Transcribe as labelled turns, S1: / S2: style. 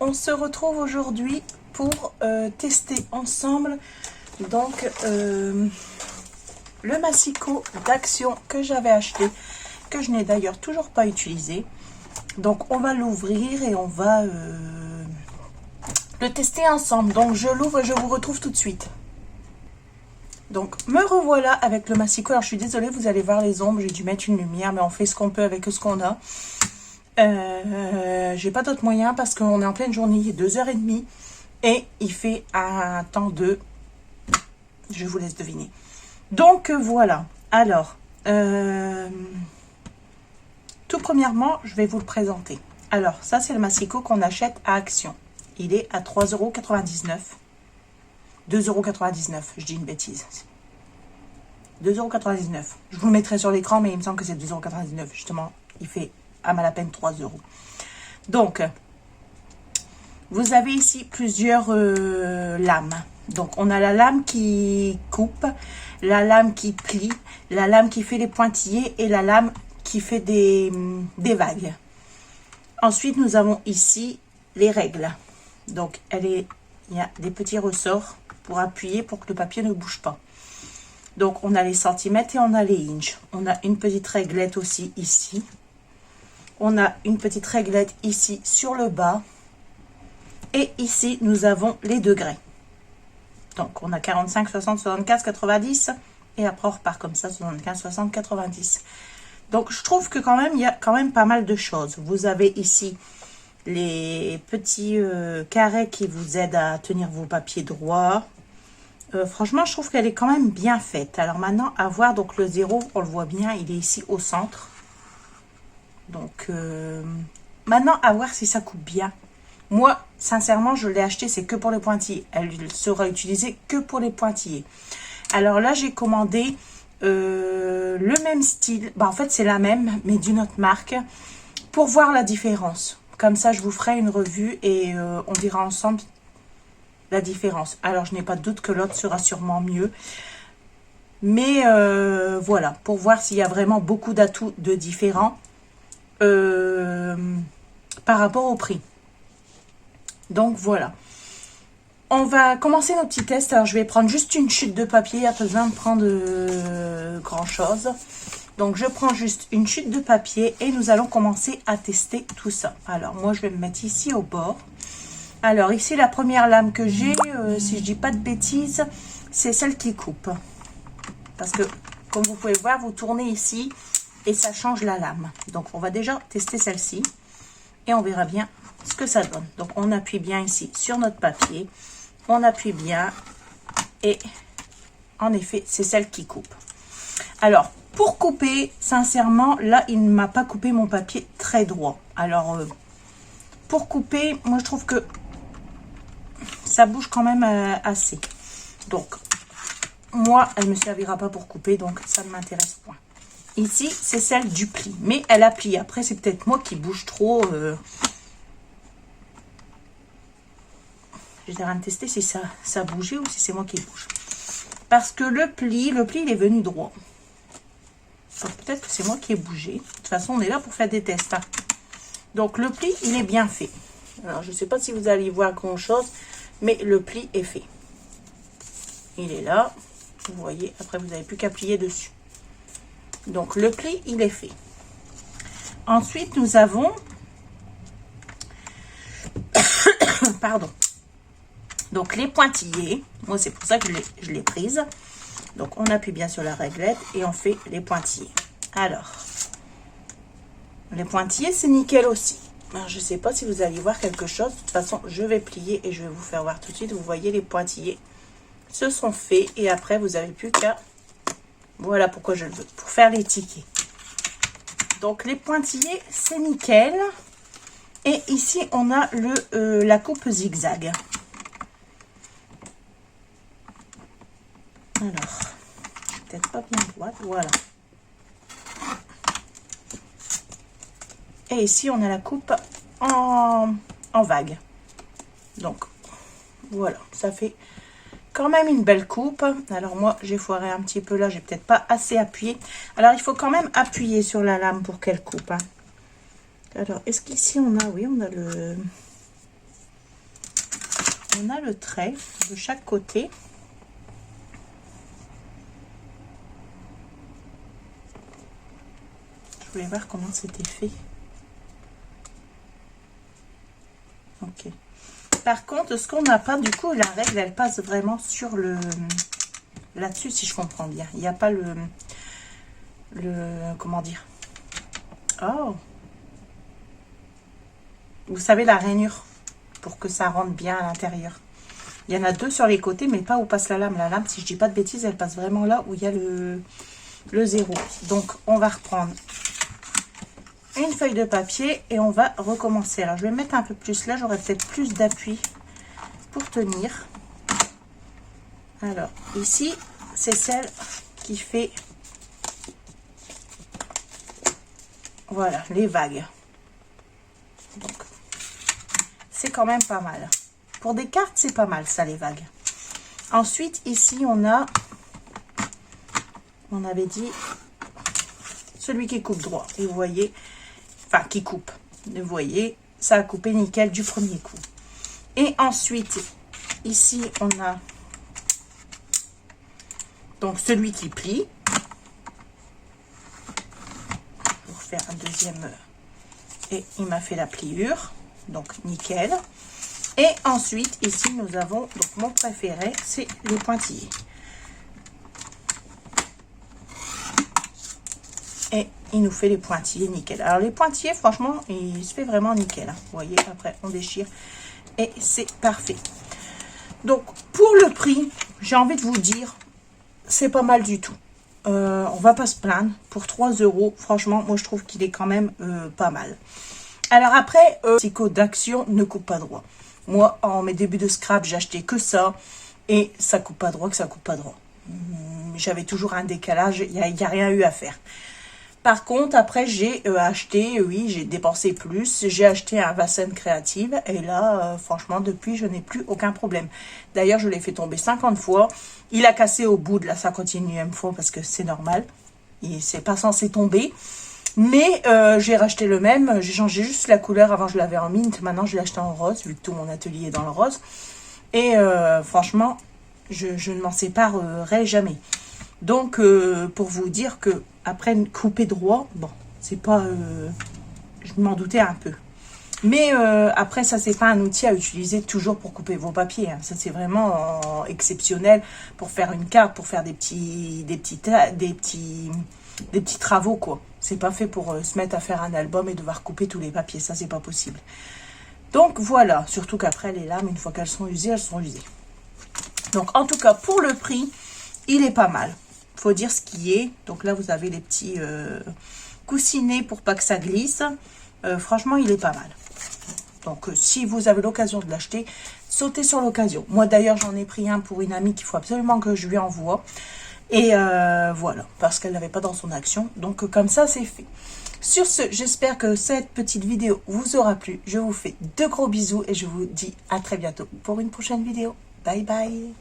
S1: on se retrouve aujourd'hui pour tester ensemble donc le massicot d'Action que j'avais acheté, que je n'ai d'ailleurs toujours pas utilisé. Donc on va l'ouvrir et on va le tester ensemble. Donc je l'ouvre et je vous retrouve tout de suite. Donc me revoilà avec le massicot. Alors je suis désolée, vous allez voir les ombres, j'ai dû mettre une lumière, mais on fait ce qu'on peut avec ce qu'on a. J'ai pas d'autre moyen parce qu'on est en pleine journée, il est 2h30 et il fait un temps de... Je vous laisse deviner. Donc voilà. Alors, tout premièrement, je vais vous le présenter. Alors, ça c'est le massicot qu'on achète à Action. Il est à 3,99 €. 2,99 €, je dis une bêtise. 2,99 €. Je vous le mettrai sur l'écran, mais il me semble que c'est 2,99 €. Justement, il fait à mal à peine 3 €. Donc, vous avez ici plusieurs lames. Donc, on a la lame qui coupe, la lame qui plie, la lame qui fait les pointillés et la lame qui fait des vagues. Ensuite, nous avons ici les règles. Donc, il y a des petits ressorts pour appuyer pour que le papier ne bouge pas. Donc, on a les centimètres et on a les inches. On a une petite réglette aussi ici. On a une petite réglette ici sur le bas. Et ici, nous avons les degrés. Donc, on a 45, 60, 75, 90. Et après, on repart comme ça, 75, 60, 90. Donc, je trouve que quand même, il y a quand même pas mal de choses. Vous avez ici les petits carrés qui vous aident à tenir vos papiers droits. Franchement, je trouve qu'elle est quand même bien faite. Alors maintenant, à voir, donc le 0, on le voit bien, il est ici au centre. Donc, maintenant, à voir si ça coupe bien. Moi, sincèrement, je l'ai acheté, c'est que pour les pointillés. Elle sera utilisée que pour les pointillés. Alors là, j'ai commandé le même style. Bah, en fait, c'est la même, mais d'une autre marque. Pour voir la différence. Comme ça, je vous ferai une revue et on verra ensemble la différence. Alors, je n'ai pas de doute que l'autre sera sûrement mieux. Mais voilà, pour voir s'il y a vraiment beaucoup d'atouts de différents par rapport au prix. Donc, voilà. On va commencer nos petits tests. Alors, je vais prendre juste une chute de papier. Il n'y a pas besoin de prendre grand-chose. Donc, je prends juste une chute de papier et nous allons commencer à tester tout ça. Alors, moi, je vais me mettre ici au bord. Alors, ici, la première lame que j'ai, si je dis pas de bêtises, c'est celle qui coupe. Parce que, comme vous pouvez voir, vous tournez ici et ça change la lame. Donc, on va déjà tester celle-ci et on verra bien ce que ça donne. Donc, on appuie bien ici sur notre papier. On appuie bien et, en effet, c'est celle qui coupe. Alors, pour couper, sincèrement, là, il ne m'a pas coupé mon papier très droit. Alors, pour couper, moi, je trouve que ça bouge quand même assez. Donc, moi, elle ne me servira pas pour couper, donc ça ne m'intéresse point. Ici, c'est celle du pli, mais elle a plié. Après, c'est peut-être moi qui bouge trop. Je vais rien tester si ça a bougé ou si c'est moi qui bouge. Parce que le pli, il est venu droit. Peut-être que c'est moi qui ai bougé. De toute façon, on est là pour faire des tests. Hein. Donc, le pli, il est bien fait. Alors, je ne sais pas si vous allez voir grand-chose, mais le pli est fait. Il est là. Vous voyez, après, vous n'avez plus qu'à plier dessus. Donc, le pli, il est fait. Ensuite, nous avons... Pardon. Donc, les pointillés. Moi, c'est pour ça que je l'ai prise. Donc, on appuie bien sur la réglette et on fait les pointillés. Alors, les pointillés, c'est nickel aussi. Alors, je ne sais pas si vous allez voir quelque chose. De toute façon, je vais plier et je vais vous faire voir tout de suite. Vous voyez, les pointillés se sont faits. Et après, vous n'avez plus qu'à... Voilà pourquoi je le veux. Pour faire les tickets. Donc, les pointillés, c'est nickel. Et ici, on a la coupe zigzag. Alors, peut-être pas bien droite, voilà. Et ici, on a la coupe en vague. Donc, voilà, ça fait quand même une belle coupe. Alors, moi, j'ai foiré un petit peu là, j'ai peut-être pas assez appuyé. Alors, il faut quand même appuyer sur la lame pour qu'elle coupe. Hein. Alors, est-ce qu'ici, on a, oui, on a le... on a le trait de chaque côté. Je voulais voir comment c'était fait. Ok. Par contre, ce qu'on n'a pas, du coup, la règle, elle passe vraiment sur le... Là-dessus, si je comprends bien. Il n'y a pas le... Comment dire? Oh! Vous savez, la rainure, pour que ça rentre bien à l'intérieur. Il y en a deux sur les côtés, mais pas où passe la lame. La lame, si je dis pas de bêtises, elle passe vraiment là où il y a le zéro. Donc, on va reprendre une feuille de papier et on va recommencer. Alors, je vais mettre un peu plus là. J'aurai peut-être plus d'appui pour tenir. Alors, ici, c'est celle qui fait... Voilà, les vagues. Donc, c'est quand même pas mal. Pour des cartes, c'est pas mal, ça, les vagues. Ensuite, ici, on a... On avait dit... Celui qui coupe droit. Et vous voyez... Enfin, qui coupe. Vous voyez, ça a coupé nickel du premier coup. Et ensuite, ici, on a... Donc, celui qui plie. Pour faire un deuxième... Et il m'a fait la pliure. Donc, nickel. Et ensuite, ici, nous avons... Donc, mon préféré, c'est les pointillés. Et il nous fait les pointillés nickel. Alors, les pointillés, franchement, il se fait vraiment nickel. Hein. Vous voyez, après, on déchire. Et c'est parfait. Donc, pour le prix, j'ai envie de vous dire, c'est pas mal du tout. On va pas se plaindre. Pour 3 €, franchement, moi, je trouve qu'il est quand même pas mal. Alors après, ces codes d'action ne coupent pas droit. Moi, en mes débuts de scrap, j'ai acheté que ça. Et ça coupe pas droit, que ça coupe pas droit. J'avais toujours un décalage, il n'y a rien eu à faire. Par contre, après, j'ai acheté, oui, j'ai dépensé plus. J'ai acheté un Vasen Créative. Et là, franchement, depuis, je n'ai plus aucun problème. D'ailleurs, je l'ai fait tomber 50 fois. Il a cassé au bout de la 51e fois parce que c'est normal. C'est pas censé tomber. Mais j'ai racheté le même. J'ai changé juste la couleur. Avant, je l'avais en mint. Maintenant, je l'ai acheté en rose, vu que tout mon atelier est dans le rose. Et franchement, je ne m'en séparerai jamais. Donc, pour vous dire que après couper droit, bon, c'est pas... je m'en doutais un peu. Mais après, ça, c'est pas un outil à utiliser toujours pour couper vos papiers. Hein. Ça, c'est vraiment exceptionnel pour faire une carte, pour faire des petits travaux, quoi. C'est pas fait pour se mettre à faire un album et devoir couper tous les papiers. Ça, c'est pas possible. Donc, voilà. Surtout qu'après, les lames, une fois qu'elles sont usées, elles sont usées. Donc, en tout cas, pour le prix, il est pas mal. Faut dire ce qui est. Donc là, vous avez les petits coussinets pour pas que ça glisse. Franchement, il est pas mal. Donc, si vous avez l'occasion de l'acheter, sautez sur l'occasion. Moi, d'ailleurs, j'en ai pris un pour une amie qu'il faut absolument que je lui envoie. Et voilà, parce qu'elle n'avait pas dans son action. Donc, comme ça, c'est fait. Sur ce, j'espère que cette petite vidéo vous aura plu. Je vous fais de gros bisous et je vous dis à très bientôt pour une prochaine vidéo. Bye bye.